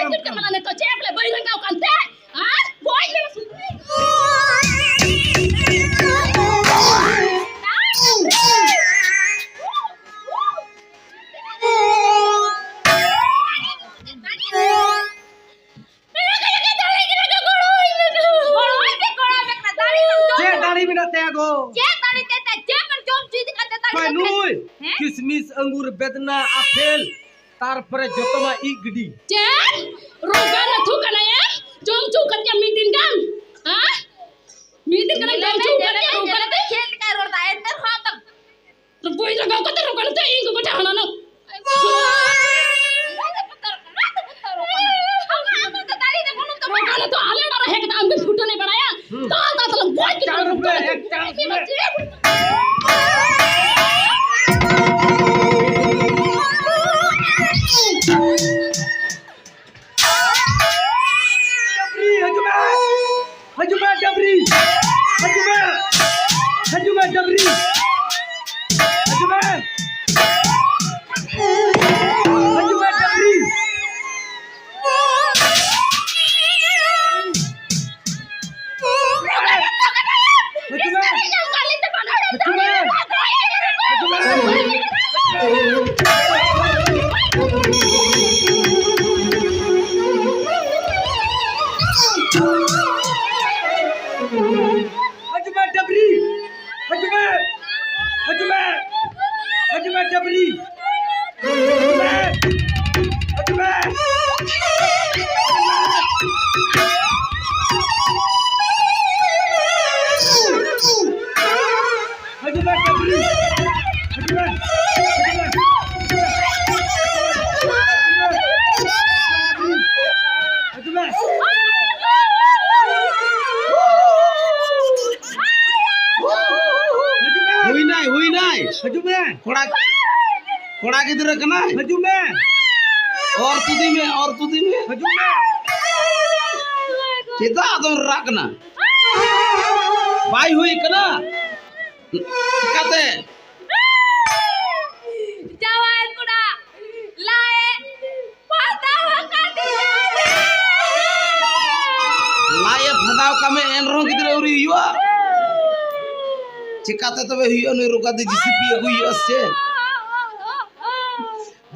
kita malah neto ceple bayi rengkau kante. Ah, boy ni langsung. किसमिस अंगूर बेदना apple तारपरे जोतमा इगडी Jen, roga na tu kana ya? Jom cu katnya meeting kan? Hah? Meeting kana jom cu katnya roga na te? खेल का रोता है अंदर खाता तो boy rengkau kate roga na te ingo bata hana no. Roga na tu ale na rahe kita ambil photo नहीं बनाया. ताल ताल ताल boy kita roga na कोड़ा किधर रखना हजूम में और तुदी में हजूम में कितना तो रखना भाई हुई कना कहते जवान कुड़ा लाए पता वकाती लाए फटाव का में एनरो किधर उरी हुआ चिकाते तो वे हुई नहीं रुका दे जीसीपी हुई उससे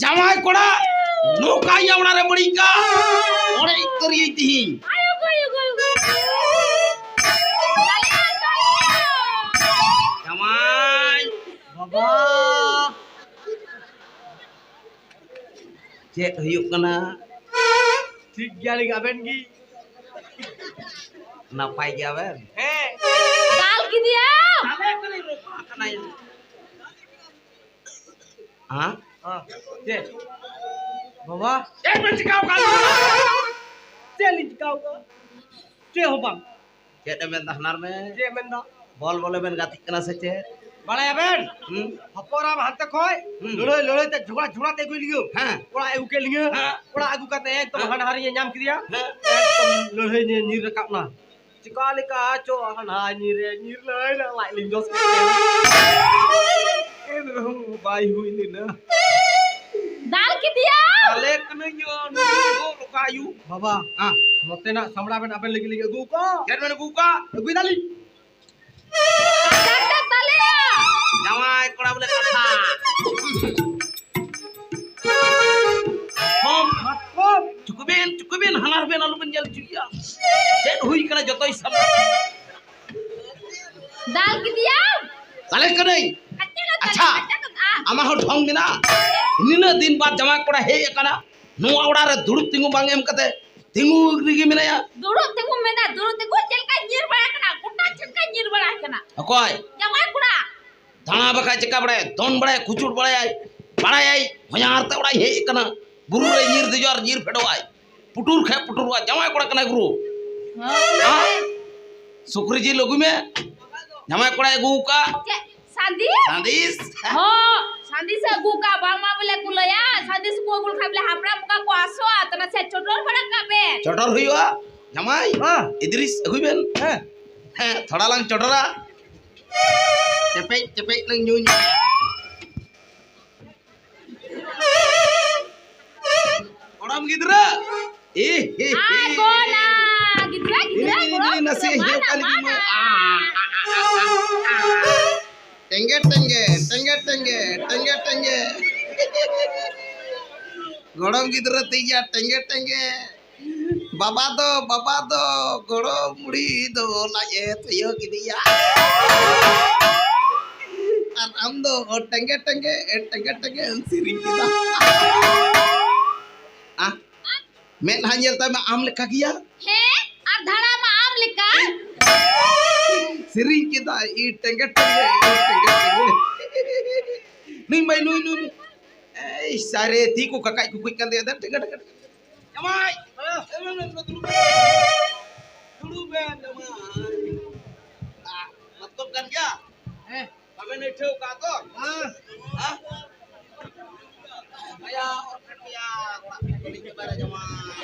जमाई कोड़ा नौका यावना रे बड़ी का और एक करिए थी जमाई बाबा चेक हुयुक कना ठीक गया लिगा बेन की नापाई गया बेन दाल की दिया अबे कने रोका कना हां जे बाबा एक मिनट चिकाओ का चली चिकाओ का जे हो बा जे देमेन दहनार में जे मेन दा बॉल बोले बेन गाती कना से चे बड़ा बेन हपोरा हाथ खोय लड़े ते झुड़ा ते कोई लियो हां ओड़ा एगु के लियो ओड़ा आगु काते एकदम हनहारी नाम किया एकदम लड़े ने नीर रकाब ना चिका लेका चो हना नीर लय ना लाइ लिंजोस के ए बाई हुई नी ना दाल की दिया दाले कने यो नो रुकायु बाबा हां मते ना समड़ा बेन आपन लगी लगी गु को केन बेन गु का गु दाली दादा दाले जवाई कोड़ा बोले कथा हम चुकुबेन हनार बेन आलू बेन जल जुया जेन हुई कने जतोई सब दाल की दिया दाले कने अच्छा आमा हो ढोंग बिना निना दिन बाद जमा कोड़ा हे कना नो ओड़ा रे दुड़ुप तिंगु बांग एम कते तिंगु रिगी मिनाया दुड़ुप तिंगु चलका नीर बड़ा कना गुड्डा चलका नीर बड़ा कना अकोय जमा कुड़ा धाना बका चिका बड़े दोन बड़े खुचुड़ बड़े आई होयार ते ओड़ा हे कना बुरु रे नीर दिजोर नीर फेडोआय पुटुर खे पुटुरवा जमा कोड़ा कना गुरु हां सुकरी जी लगु में जमा कोड़ा गु का सांदिस हो सांदिस गु का बामा बोले कुलया सांदिस को गुल खाबले हापड़ा मुका को आसो तना से चोटर बड़ा काबे चोटर हुईवा जमाई हां इद्रिस अगुबेन हां थोड़ा लंग चोटरा चपे लंग न्यू ओड़म गिदरा Agona. Gitu ya, gitu ya. Ini nasi hijau kali ini. Tengge. Godong gidra tiga tengge. Baba do godong muri do lagi tuyo gini ya. Am do tengge siring kita. मैं हंजलता में आम लिखा किया He, ar dhara ma am lika. सिरिंग की दा ई टेंगे नहीं भाई नुई ए सारे थी को ककाई को कोई कर दे दा टेंगे जमाई dulu ben जमाई मतलब kan क्या kami नहीं ठेव का तो हां आया और कटिया ini bara जमाई